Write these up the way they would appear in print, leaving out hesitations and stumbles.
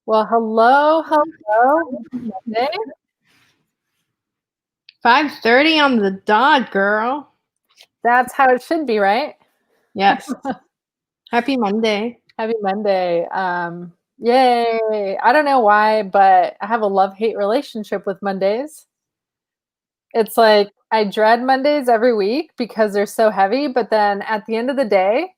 Well, hello. Monday. 5:30 on the dot, girl. That's how it should be, right? Yes. Happy Monday. Happy Monday. Yay. I don't know why, but I have a love-hate relationship with Mondays. It's like I dread Mondays every week because they're so heavy, but then at the end of the day,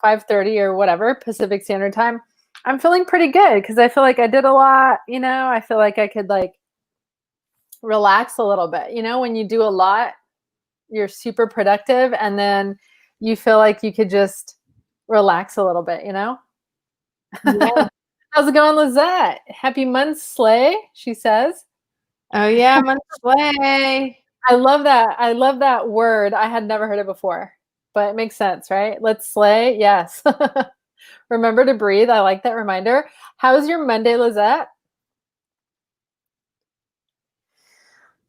5:30 or whatever, Pacific Standard Time, I'm feeling pretty good because I feel like I did a lot, I feel like I could relax a little bit. When you do a lot, you're super productive, and then you feel like you could just relax a little bit, Yeah. How's it going, Lizette? Happy month, Slay, she says. Oh yeah, Slay. I love that. I love that word. I had never heard it before, but it makes sense, right? Let's slay. Yes. Remember to breathe. I like that reminder. How's your Monday, Lizette?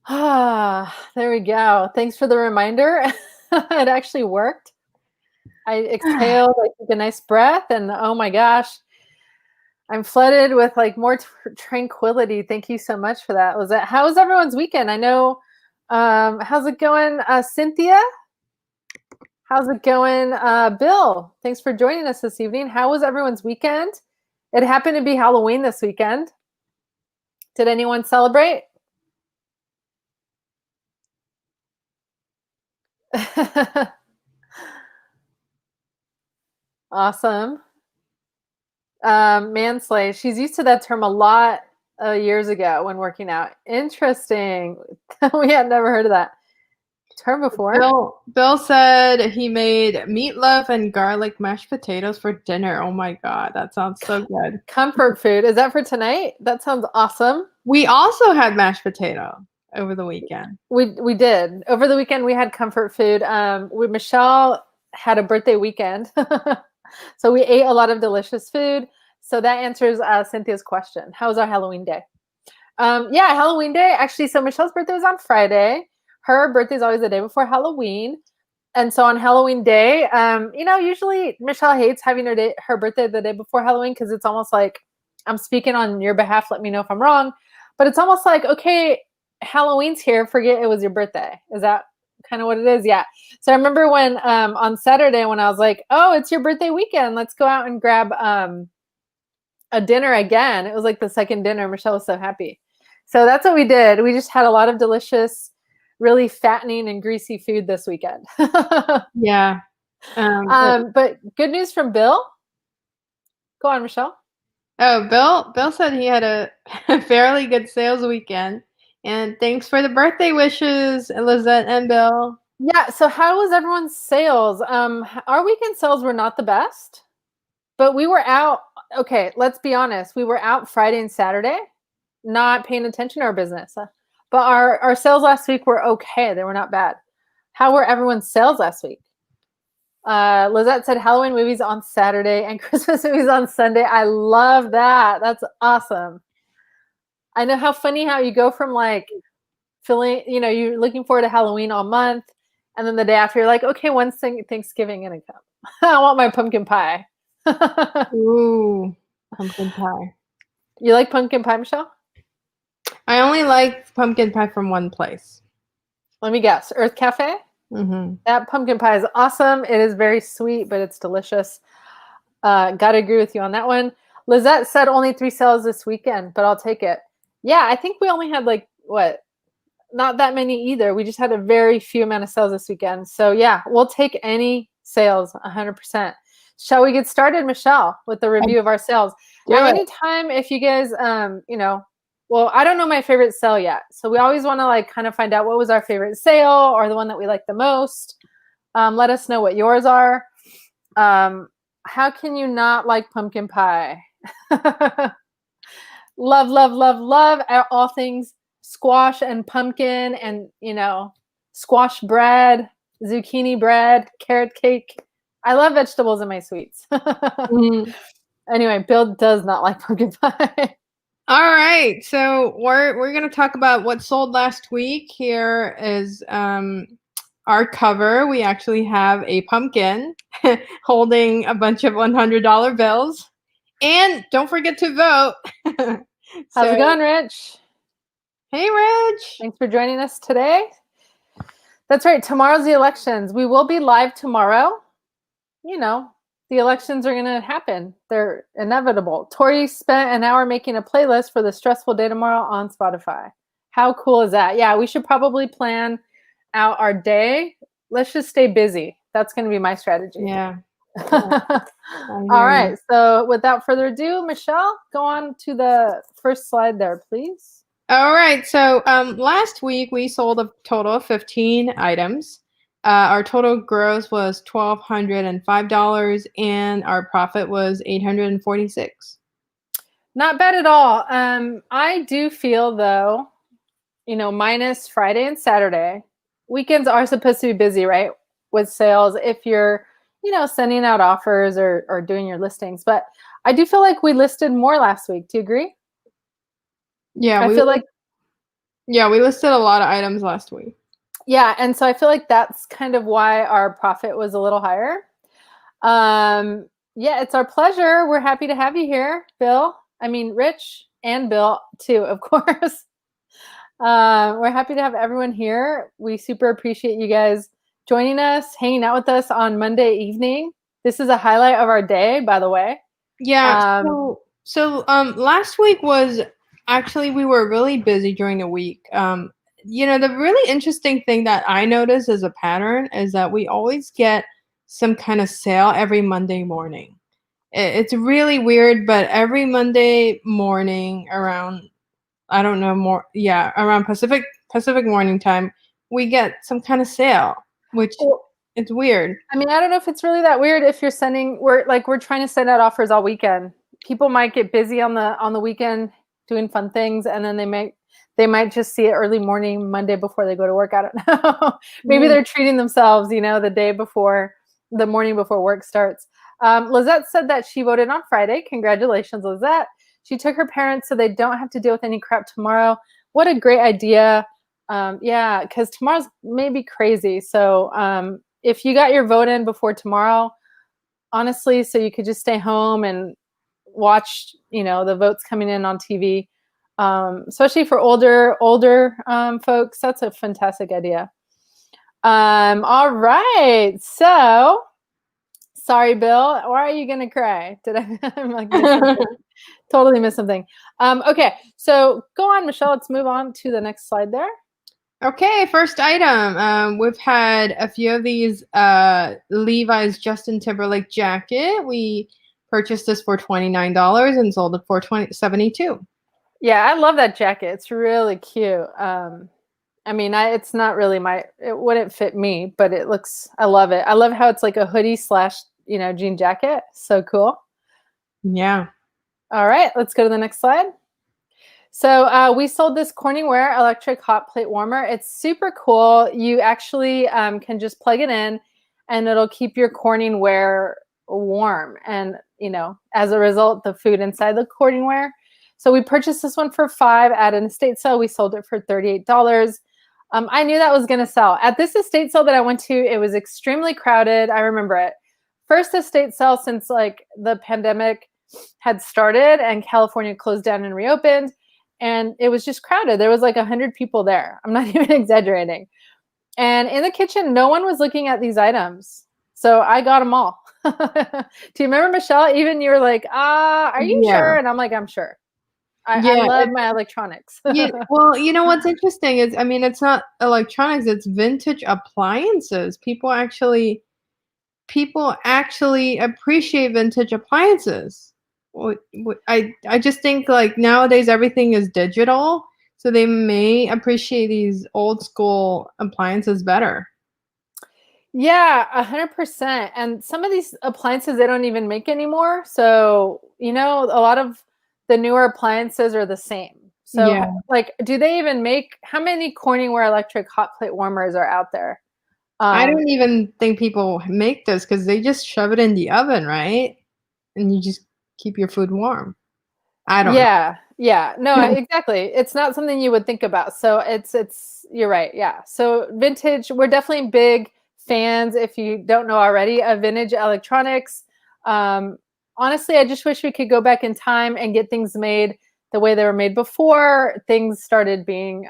Ah, there we go. Thanks for the reminder. It actually worked. I exhaled, I took a nice breath, and oh my gosh, I'm flooded with more tranquility. Thank you so much for that, Lizette. How was everyone's weekend? I know, how's it going, Cynthia? How's it going, Bill? Thanks for joining us this evening. How was everyone's weekend? It happened to be Halloween this weekend. Did anyone celebrate? Awesome. Manslay. She's used to that term a lot years ago when working out. Interesting. We had never heard of that term before. Bill said he made meatloaf and garlic mashed potatoes for dinner. Oh my God, that sounds so good. Comfort food. Is that for tonight? That sounds awesome. We also had mashed potato over the weekend. We did. Over the weekend we had comfort food. Michelle had a birthday weekend. So we ate a lot of delicious food. So that answers Cynthia's question. How was our Halloween day? Yeah, Halloween day. Actually, so Michelle's birthday was on Friday. Her birthday is always the day before Halloween. And so on Halloween day, usually Michelle hates having her birthday the day before Halloween because it's almost like I'm speaking on your behalf. Let me know if I'm wrong. But it's almost like, okay, Halloween's here. Forget it was your birthday. Is that kind of what it is? Yeah. So I remember when on Saturday when I was like, oh, it's your birthday weekend. Let's go out and grab a dinner again. It was like the second dinner. Michelle was so happy. So that's what we did. We just had a lot of delicious, really fattening and greasy food this weekend. Yeah. But good news from Bill. Go on, Michelle. Oh, Bill said he had a fairly good sales weekend. And thanks for the birthday wishes, Lizette and Bill. Yeah, so how was everyone's sales? Our weekend sales were not the best, but we were out. Okay, let's be honest. We were out Friday and Saturday, not paying attention to our business. But our sales last week were okay. They were not bad. How were everyone's sales last week? Lizette said Halloween movies on Saturday and Christmas movies on Sunday. I love that. That's awesome. I know how funny how you go from feeling, you're looking forward to Halloween all month, and then the day after you're like, okay, when's Thanksgiving gonna come? I want my pumpkin pie. Ooh, pumpkin pie. You like pumpkin pie, Michelle? I only like pumpkin pie from one place. Let me guess. Earth Cafe? Mm-hmm. That pumpkin pie is awesome. It is very sweet, but it's delicious. Gotta agree with you on that one. Lizette said only 3 sales this weekend, but I'll take it. Yeah, I think we only had not that many either. We just had a very few amount of sales this weekend. So yeah, we'll take any sales 100%. Shall we get started, Michelle, with the review of our sales? Anytime if you guys, well, I don't know my favorite sale yet. So we always want to kind of find out what was our favorite sale or the one that we like the most. Let us know what yours are. How can you not like pumpkin pie? Love, love, love, love all things squash and pumpkin and, squash bread, zucchini bread, carrot cake. I love vegetables in my sweets. Anyway, Bill does not like pumpkin pie. All right. So we're going to talk about what sold last week. Here is our cover. We actually have a pumpkin holding a bunch of $100 bills. And don't forget to vote. How's it going, Rich? Hey, Rich. Thanks for joining us today. That's right. Tomorrow's the elections. We will be live tomorrow. You know, the elections are going to happen. They're inevitable. Tori spent an hour making a playlist for the stressful day tomorrow on Spotify. How cool is that? Yeah, we should probably plan out our day. Let's just stay busy. That's going to be my strategy. Yeah. All right. So without further ado, Michelle, go on to the first slide there, please. All right. So last week we sold a total of 15 items. Our total gross was $1,205 and our profit was $846. Not bad at all. I do feel though, you know, minus Friday and Saturday, weekends are supposed to be busy, right? With sales, if you're, you know, sending out offers or doing your listings. But I do feel like we listed more last week. Do you agree? Yeah, I feel like we listed a lot of items last week. Yeah, and so I feel like that's kind of why our profit was a little higher. Yeah, it's our pleasure. We're happy to have you here, Bill. I mean, Rich and Bill too, of course. We're happy to have everyone here. We super appreciate you guys joining us, hanging out with us on Monday evening. This is a highlight of our day, by the way. Yeah. So last week was actually, we were really busy during the week. You know, the really interesting thing that I noticed as a pattern is that we always get some kind of sale every Monday morning. It's really weird, but every Monday morning around, I don't know, around Pacific morning time, we get some kind of sale, which it's weird. I mean, I don't know if it's really that weird if you're we're trying to send out offers all weekend. People might get busy on the weekend doing fun things, and then they might just see it early morning Monday before they go to work. I don't know. Maybe they're treating themselves, you know, the morning before work starts. Lizette said that she voted on Friday. Congratulations, Lizette. She took her parents so they don't have to deal with any crap tomorrow. What a great idea. Yeah, because tomorrow's maybe crazy. So if you got your vote in before tomorrow, honestly, so you could just stay home and watch, you know, the votes coming in on TV, especially for older folks, that's a fantastic idea. All right, so sorry, Bill, why are you gonna cry? I'm like totally missed something. Okay, so go on, Michelle. Let's move on to the next slide there. Okay, first item. We've had a few of these Levi's Justin Timberlake jacket. We purchased this for $29 and sold it for $72. Yeah, I love that jacket. It's really cute. I mean, it's not really it wouldn't fit me, but I love it. I love how it's like a hoodie / you know, jean jacket. So cool. Yeah. All right, let's go to the next slide. So we sold this Corningware electric hot plate warmer. It's super cool. You actually can just plug it in and it'll keep your Corningware warm. And, you know, as a result, the food inside the Corningware. So we purchased this one for $5 at an estate sale. We sold it for $38. I knew that was going to sell. At this estate sale that I went to, it was extremely crowded. I remember it. First estate sale since like the pandemic had started and California closed down and reopened. And it was just crowded. There was like 100 people there. I'm not even exaggerating. And in the kitchen, no one was looking at these items. So I got them all. Do you remember, Michelle? Even you were like, are you sure? And I'm like, I'm sure. I love my electronics. Yeah, well, you know what's interesting is, I mean, it's not electronics, it's vintage appliances. People actually appreciate vintage appliances. I just think like nowadays everything is digital, so they may appreciate these old school appliances better. Yeah, 100%. And some of these appliances they don't even make anymore. So, you know, a lot of the newer appliances are the same. So like, do they even make, how many Corningware electric hot plate warmers are out there? I don't even think people make this because they just shove it in the oven, right? And you just keep your food warm. I don't know. Yeah. No, exactly. It's not something you would think about. So you're right. Yeah. So vintage, we're definitely big fans, if you don't know already, of vintage electronics. honestly, I just wish we could go back in time and get things made the way they were made before things started being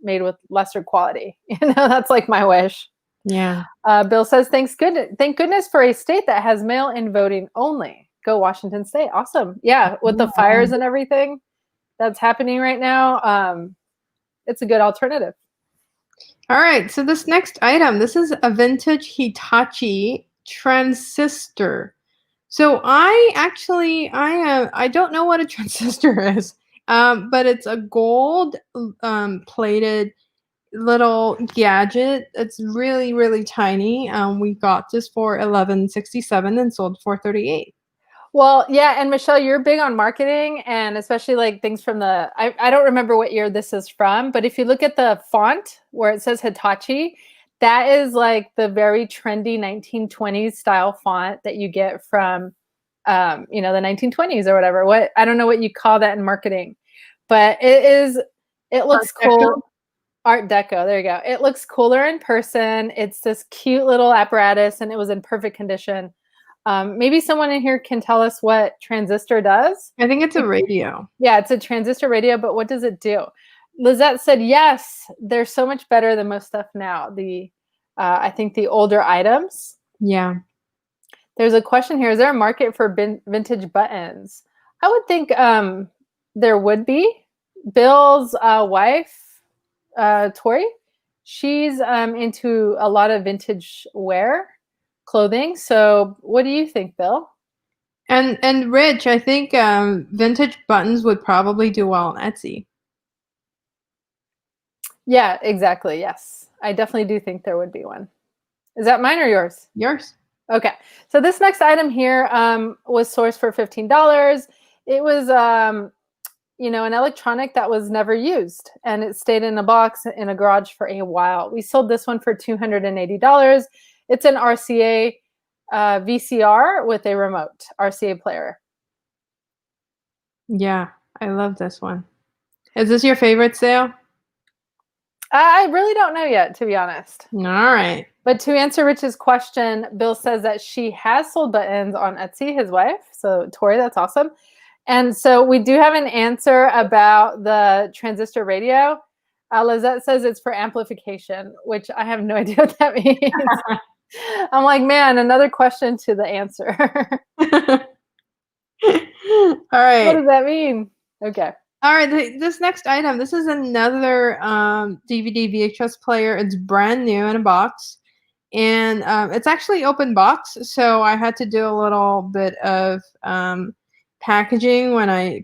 made with lesser quality. That's like my wish. Yeah. Bill says, thank goodness for a state that has mail-in voting only. Go Washington State. Awesome. Yeah, with the fires and everything that's happening right now, it's a good alternative. All right, so this next item, this is a vintage Hitachi transistor. So I don't know what a transistor is, but it's a gold plated little gadget. It's really, really tiny. We got this for $11.67 and sold for $38. Well, yeah, and Michelle, you're big on marketing and especially like things from I don't remember what year this is from, but if you look at the font where it says Hitachi, that is like the very trendy 1920s style font that you get from, the 1920s or whatever. I don't know what you call that in marketing, but it looks cool. Art Deco. There you go. It looks cooler in person. It's this cute little apparatus and it was in perfect condition. Maybe someone in here can tell us what transistor does. I think it's a radio. Yeah, it's a transistor radio, but what does it do? Lizette said, yes, they're so much better than most stuff now. I think the older items. Yeah. There's a question here. Is there a market for vintage buttons? I would think there would be. Bill's wife, Tori, she's into a lot of vintage wear. Clothing. So what do you think, Bill? And Rich, I think vintage buttons would probably do well on Etsy. Yeah, exactly. Yes. I definitely do think there would be one. Is that mine or yours? Yours. Okay. So this next item here was sourced for $15. It was, an electronic that was never used and it stayed in a box in a garage for a while. We sold this one for $280. It's an RCA VCR with a remote RCA player. Yeah, I love this one. Is this your favorite sale? I really don't know yet, to be honest. All right. But to answer Rich's question, Bill says that she has sold buttons on Etsy, his wife. So Tori, that's awesome. And so we do have an answer about the transistor radio. Lizette says it's for amplification, which I have no idea what that means. I'm like, man, another question to the answer. All right. What does that mean? Okay. All right. This next item, this is another DVD VHS player. It's brand new in a box. And it's actually open box. So I had to do a little bit of packaging when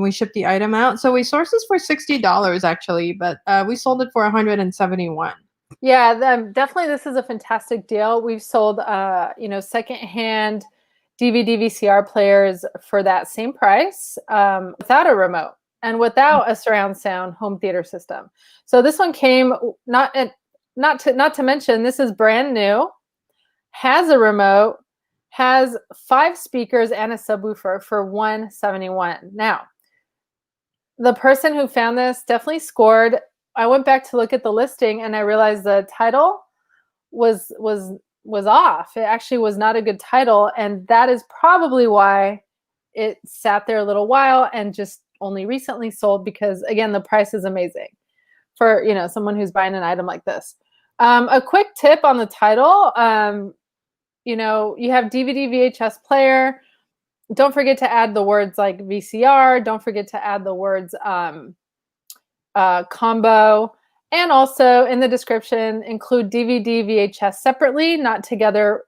we shipped the item out. So we sourced this for $60 actually, but we sold it for $171. Yeah, definitely this is a fantastic deal. We've sold, secondhand DVD VCR players for that same price without a remote and without a surround sound home theater system. So this one came, not to mention, this is brand new, has a remote, has 5 speakers and a subwoofer for $171. Now, the person who found this definitely scored. I went back to look at the listing and I realized the title was off. It actually was not a good title, and that is probably why it sat there a little while and just only recently sold, because again, the price is amazing for someone who's buying an item like this. A quick tip on the title, you have DVD VHS player. Don't forget to add the words like VCR. Don't forget to add the words combo, and also in the description include DVD VHS separately, not together,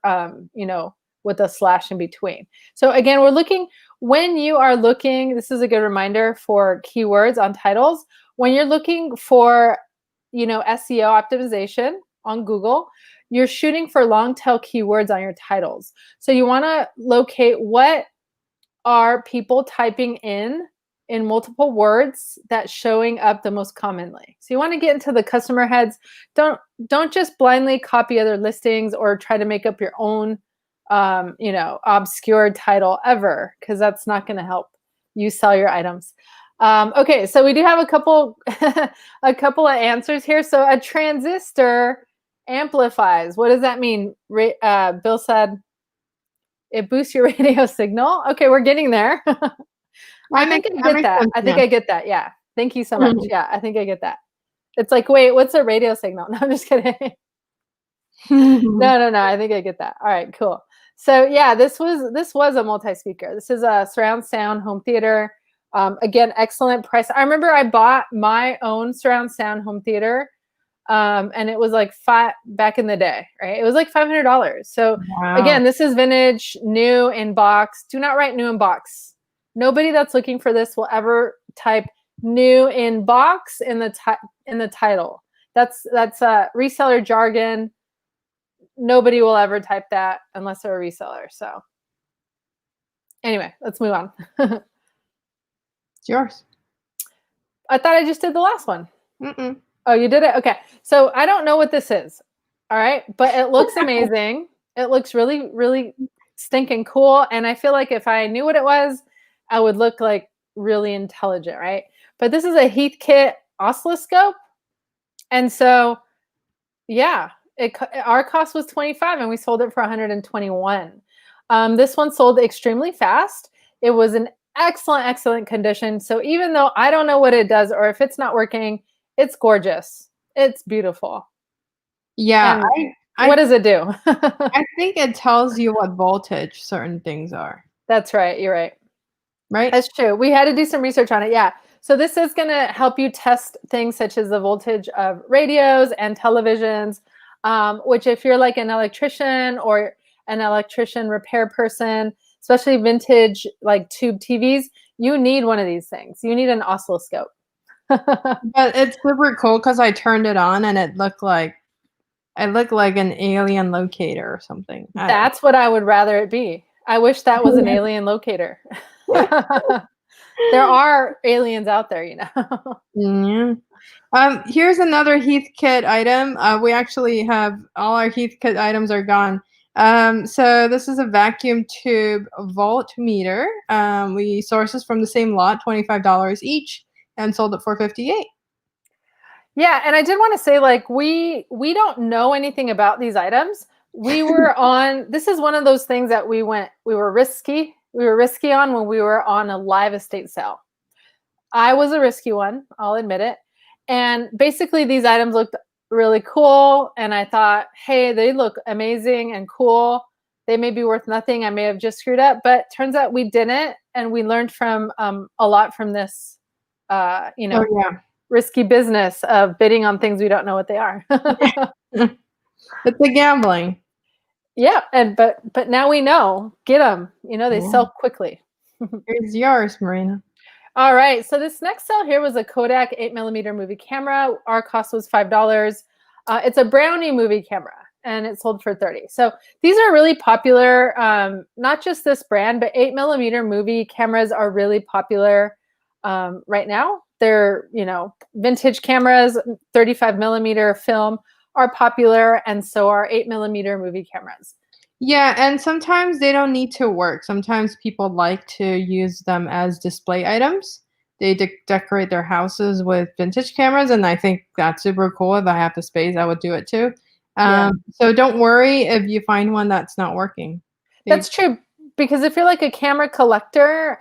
with a slash in between. So again, when you are looking, this is a good reminder for keywords on titles. When you're looking for, SEO optimization on Google, you're shooting for long tail keywords on your titles. So you want to locate what are people typing in multiple words that's showing up the most commonly. So you want to get into the customer heads. Don't just blindly copy other listings or try to make up your own, obscure title ever, because that's not going to help you sell your items. Okay, so we do have a couple of answers here. So a transistor amplifies. What does that mean? Bill said. It boosts your radio signal. Okay, we're getting there. I think I get that. I think I get that. Yeah. Thank you so much. Yeah, I think I get that. It's like, wait, what's a radio signal? No, I'm just kidding. No. I think I get that. All right, cool. So yeah, this was a multi-speaker. This is a surround sound home theater. Again, excellent price. I remember I bought my own surround sound home theater, and it was like back in the day, right? It was like $500. So again, this is vintage, new in box. Do not write new in box. Nobody that's looking for this will ever type new in box in the title. That's reseller jargon. Nobody will ever type that unless they're a reseller. So anyway, let's move on. It's yours. I thought I just did the last one. Mm-mm. Oh, you did it? Okay. So I don't know what this is. All right. But it looks amazing. It looks really, really stinking cool. And I feel like if I knew what it was, I would look like really intelligent, right? But this is a Heathkit oscilloscope. And so, yeah, our cost was $25 and we sold it for $121. This one sold extremely fast. It was in excellent condition. So even though I don't know what it does or if it's not working, it's gorgeous. It's beautiful. Yeah. What does it do? I think it tells you what voltage certain things are. That's right. You're right. Right? That's true. We had to do some research on it. Yeah. So this is going to help you test things such as the voltage of radios and televisions, which if you're like an electrician or an electrician repair person, especially vintage like tube TVs, you need one of these things. You need an oscilloscope. But it's super cool because I turned it on and it looked like an alien locator or something. That's what I would rather it be. I wish that was an alien locator. There are aliens out there, you know. Yeah. Here's another Heathkit item. We actually have all our Heathkit items are gone. So this is a vacuum tube voltmeter. We sourced this from the same lot, $25 each, and sold it for $58. Yeah, and I did want to say, like, we don't know anything about these items. We were on. This is one of those things that we were risky. We were risky on when we were on a live estate sale. I was a risky one, I'll admit it. And basically, these items looked really cool, and I thought, hey, they look amazing and cool. They may be worth nothing. I may have just screwed up, but turns out we didn't, and we learned from a lot from this, risky business of bidding on things we don't know what they are. It's the gambling. Yeah, but now we know. Get them. You know, they sell quickly. Here's yours, Marina. All right. So this next sale here was a Kodak 8mm movie camera. Our cost was $5. It's a Brownie movie camera, and it sold for $30. So these are really popular. Not just this brand, but 8mm movie cameras are really popular right now. They're, vintage cameras, 35mm film are popular, and so are 8mm movie cameras. Yeah, and sometimes they don't need to work. Sometimes people like to use them as display items. They decorate their houses with vintage cameras, and I think that's super cool. If I have the space, I would do it too. So don't worry if you find one that's not working. That's true, because if you're like a camera collector,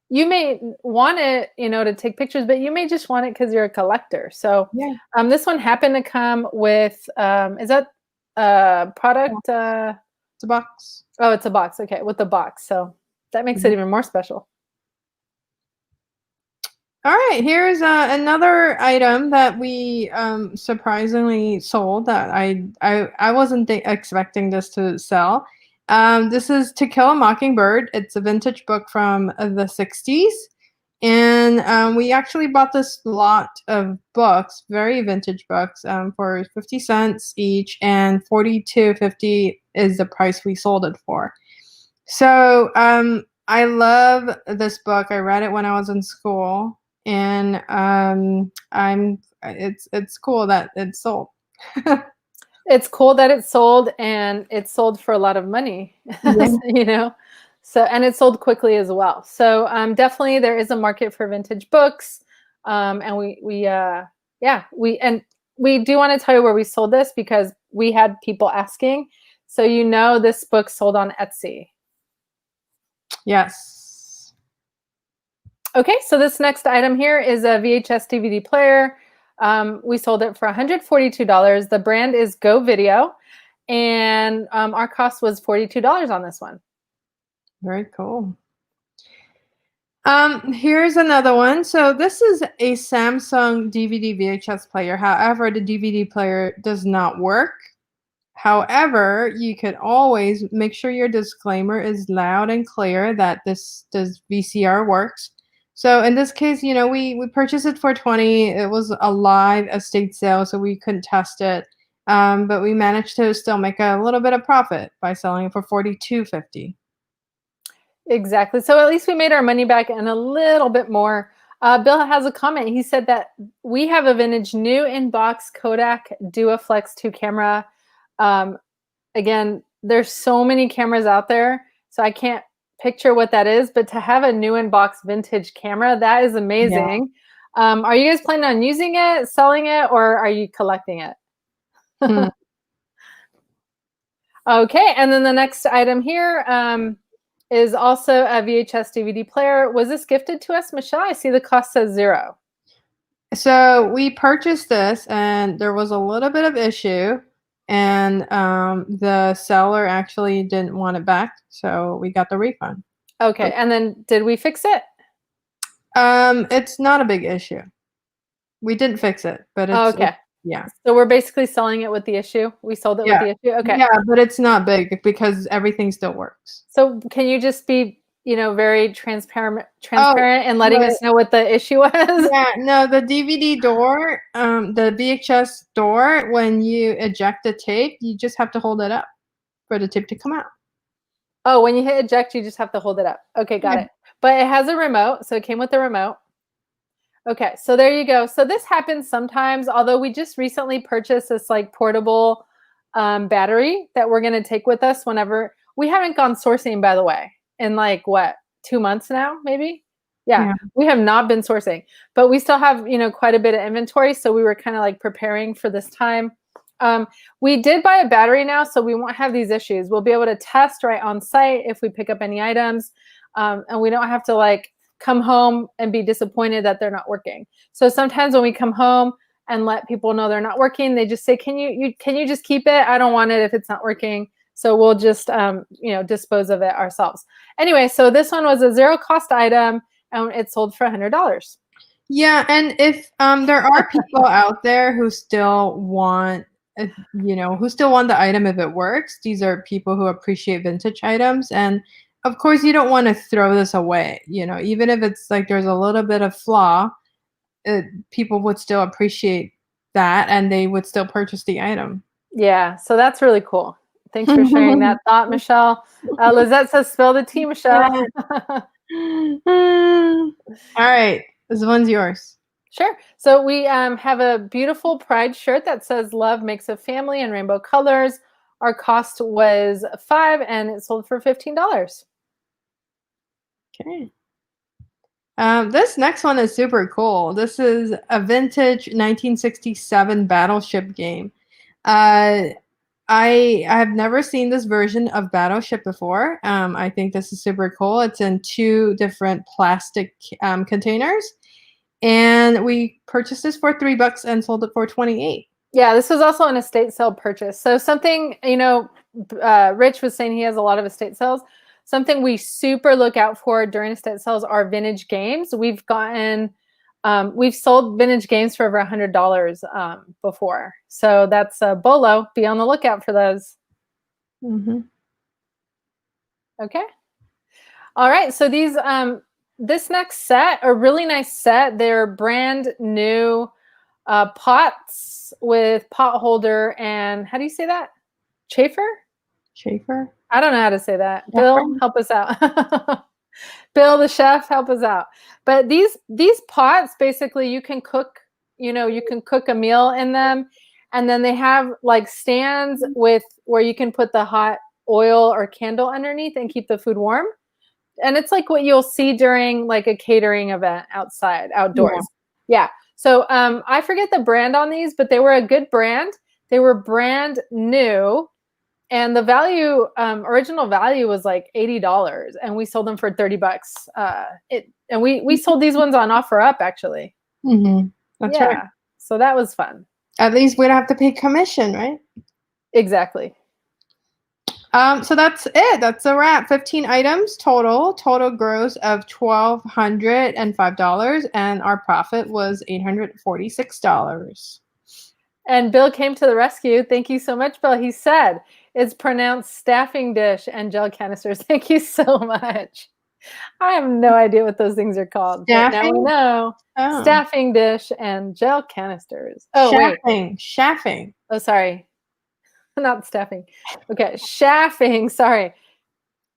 you may want it, to take pictures, but you may just want it because you're a collector. So this one happened to come with, is that a product? It's a box. Oh, it's a box. Okay, with the box. So that makes it even more special. All right, here's another item that we surprisingly sold that I wasn't expecting this to sell. This is To Kill a Mockingbird. It's a vintage book from the 60s. And we actually bought this lot of books, very vintage books, for 50 cents each, and $42.50 is the price we sold it for. So I love this book. I read it when I was in school, and it's cool that it's sold. It's cool that it's sold, and it's sold for a lot of money, So, and it sold quickly as well. So definitely there is a market for vintage books. And we do want to tell you where we sold this because we had people asking. So you know this book sold on Etsy. Yes. Okay, so this next item here is a VHS DVD player. We sold it for $142. The brand is Go Video, and our cost was $42 on this one. Very cool. Here's another one. So this is a Samsung DVD VHS player. However, the DVD player does not work. However, you could always make sure your disclaimer is loud and clear that this VCR works. So in this case, you know, we purchased it for $20. It was a live estate sale, so we couldn't test it. But we managed to still make a little bit of profit by selling it for $42.50. Exactly. So at least we made our money back and a little bit more. Bill has a comment. He said that we have a vintage new in-box Kodak Duoflex 2 camera. Again, there's so many cameras out there, so I can't picture what that is, but to have a new in-box vintage camera, that is amazing. Yeah. Are you guys planning on using it, selling it, or are you collecting it? Okay, and then the next item here is also a VHS DVD player. Was this gifted to us, Michelle? I see the cost says $0. So we purchased this, and there was a little bit of issue, and the seller actually didn't want it back, so we got the refund. Okay, and then did we fix it? It's not a big issue. We didn't fix it, but it's okay. Yeah. So we're basically selling it with the issue. We sold it with the issue. Okay. Yeah, but it's not big because everything still works. So can you just be, you know, very transparent and letting us know what the issue was? Yeah, no, the DVD door, the VHS door, when you eject the tape, you just have to hold it up for the tape to come out. Oh, when you hit eject, you just have to hold it up. Okay, got it. But it has a remote, so it came with the remote. Okay, so there you go. So this happens sometimes, although we just recently purchased this like portable battery that we're going to take with us whenever. We haven't gone sourcing, by the way, in like what, 2 months now, maybe? Yeah, we have not been sourcing, but we still have, you know, quite a bit of inventory. So we were kind of like preparing for this time. We did buy a battery now, so we won't have these issues. We'll be able to test right on site if we pick up any items, and we don't have to like come home and be disappointed that they're not working. So sometimes when we come home and let people know they're not working, they just say, can you just keep it? I don't want it if it's not working. So we'll just, you know, dispose of it ourselves. Anyway, so this one was a zero cost item and it sold for $100. Yeah. And if there are people out there who still want, who still want the item if it works, these are people who appreciate vintage items. And of course, you don't want to throw this away, even if it's like there's a little bit of flaw, people would still appreciate that and they would still purchase the item. Yeah, so that's really cool. Thanks for sharing that thought, Michelle. Lizette says, spill the tea, Michelle. All right, this one's yours. Sure. So we have a beautiful Pride shirt that says love makes a family in rainbow colors. Our cost was $5 and it sold for $15. Okay. This next one is super cool. This is a vintage 1967 Battleship game. I have never seen this version of Battleship before. I think this is super cool. It's in 2 different plastic containers. And we purchased this for $3 and sold it for $28. Yeah, this was also an estate sale purchase. So something, Rich was saying he has a lot of estate sales. Something we super look out for during estate sales are vintage games. We've sold vintage games for over $100 before. So that's a bolo. Be on the lookout for those. Mm-hmm. Okay. All right. So these, this next set, a really nice set. They're brand new pots with potholder and how do you say that? Chafer? I don't know how to say that. Yeah. Bill, help us out. Bill, the chef, help us out. But these pots, basically, you can cook. You can cook a meal in them, and then they have like stands with where you can put the hot oil or candle underneath and keep the food warm. And it's like what you'll see during like a catering event outdoors. Yeah. So I forget the brand on these, but they were a good brand. They were brand new. And the value, original value was like $80, and we sold them for $30. And we sold these ones on OfferUp actually. Mm-hmm. That's right. So that was fun. At least we don't have to pay commission, right? Exactly. So that's it. That's a wrap. 15 items total. Total gross of $1,205, and our profit was $846. And Bill came to the rescue. Thank you so much, Bill. He said it's pronounced staffing dish and gel canisters. Thank you so much. I have no idea what those things are called. But now we know. Oh. Staffing dish and gel canisters. Oh, wait. Chaffing. Oh, sorry. Not staffing. Okay, chaffing. Sorry.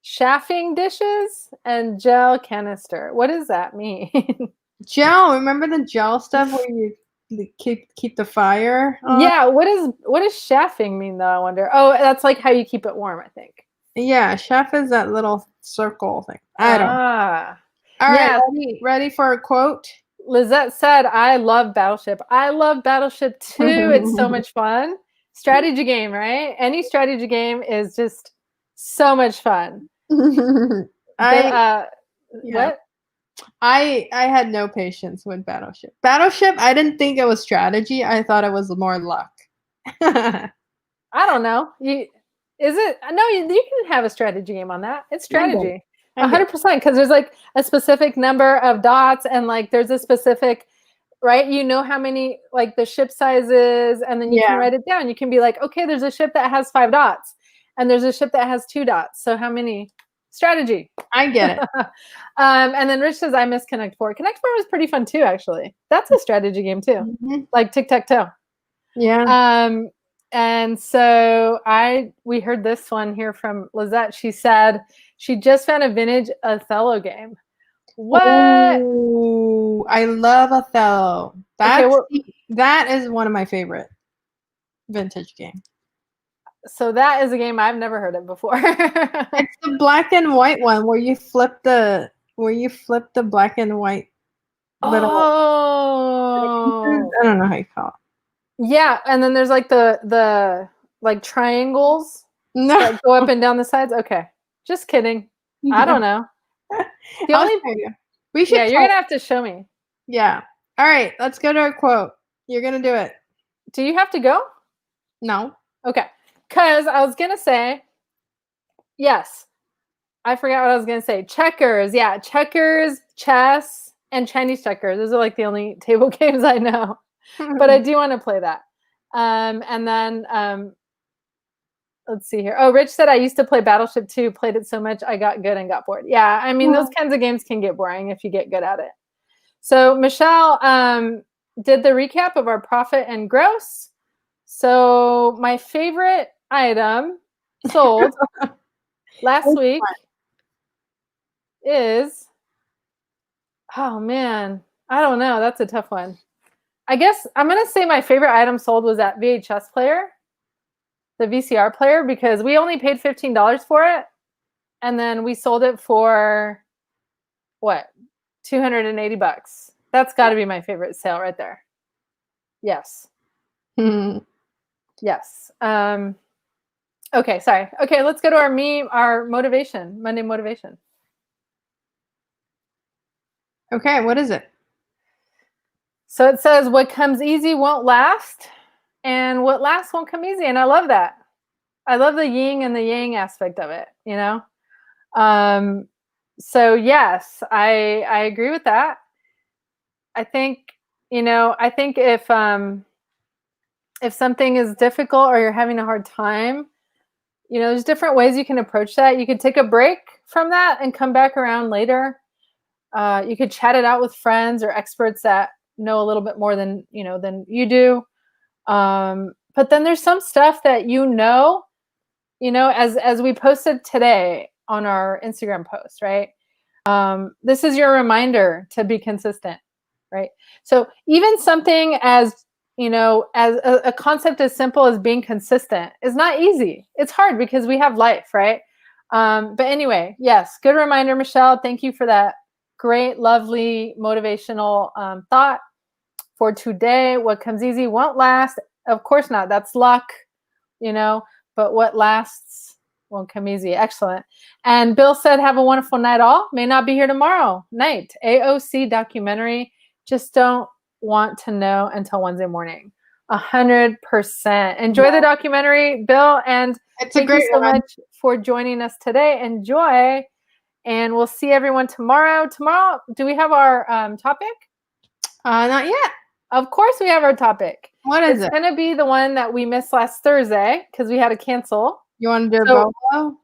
Chaffing dishes and gel canister. What does that mean? Gel. Remember the gel stuff where you keep the fire on? Yeah. What does chaffing mean though? I wonder. Oh, that's like how you keep it warm, I think. Yeah, chef is that little circle thing. I don't know. All right, ready for a quote? Lizette said, I love Battleship. I love Battleship too. It's so much fun. Strategy game, right? Any strategy game is just so much fun. What? I had no patience with Battleship. Battleship, I didn't think it was strategy. I thought it was more luck. I don't know. Is it? No, you can have a strategy game on that. It's strategy. 100%, because there's like a specific number of dots, and like there's a specific, right? You know how many like the ship sizes, and then you can write it down. You can be like, okay, there's a ship that has 5 dots, and there's a ship that has 2 dots. So how many? Strategy. I get it. And then Rich says, I miss Connect 4. Connect 4 was pretty fun too, actually. That's a strategy game too, like tic-tac-toe. Yeah. And so we heard this one here from Lizette. She said she just found a vintage Othello game. What? Oh, I love Othello. That is one of my favorite vintage games. So that is a game I've never heard of before. It's the black and white one where you flip the black and white little. Oh, I don't know how you call it. Yeah, and then there's like the like triangles that go up and down the sides. Okay, just kidding. I don't know. We should. Yeah, you're gonna have to show me. Yeah. All right, let's go to our quote. You're gonna do it. Do you have to go? No. Okay. Because I was gonna say, yes, I forgot what I was gonna say. Checkers, yeah, checkers, chess, and Chinese checkers. Those are like the only table games I know. But I do want to play that. And then let's see here. Oh, Rich said I used to play Battleship 2, played it so much I got good and got bored. Yeah, I mean, those kinds of games can get boring if you get good at it. So Michelle did the recap of our profit and gross. So my favorite item sold last week is, oh man, I don't know. That's a tough one. I guess I'm going to say my favorite item sold was that VHS player, the VCR player, because we only paid $15 for it. And then we sold it for what? $280. That's got to be my favorite sale right there. Yes. Yes. Okay, sorry. Okay, let's go to our motivation, Monday motivation. Okay, what is it? So it says, what comes easy won't last, and what lasts won't come easy. And I love that. I love the yin and the yang aspect of it, you know? So yes, I agree with that. I think, if something is difficult or you're having a hard time, there's different ways you can approach that. You could take a break from that and come back around later. You could chat it out with friends or experts that know a little bit more than you do. But then there's some stuff that as we posted today on our Instagram post, right? This is your reminder to be consistent, right? So even something as a concept as simple as being consistent is not easy. It's hard because we have life, right? But anyway, yes, good reminder, Michelle. Thank you for that great, lovely, motivational thought for today. What comes easy won't last. Of course not. That's luck, but what lasts won't come easy. Excellent. And Bill said, have a wonderful night all. May not be here tomorrow night. AOC documentary. Just don't want to know until Wednesday morning. 100%. Enjoy the documentary, Bill, and thank you so much for joining us today. Enjoy, and we'll see everyone tomorrow. Tomorrow, do we have our topic? Not yet. Of course we have our topic. What is it? It's going to be the one that we missed last Thursday because we had to cancel. You want to do Bobo?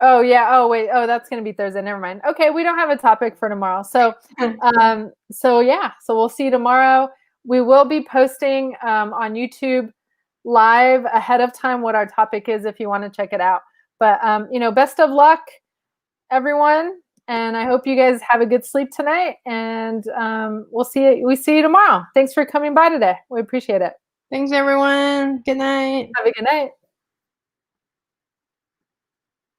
Oh, yeah. Oh, wait. Oh, that's going to be Thursday. Never mind. Okay, we don't have a topic for tomorrow. So, yeah. So we'll see you tomorrow. We will be posting on YouTube live ahead of time what our topic is if you want to check it out. But, best of luck, everyone. And I hope you guys have a good sleep tonight. And we see you tomorrow. Thanks for coming by today. We appreciate it. Thanks, everyone. Good night. Have a good night.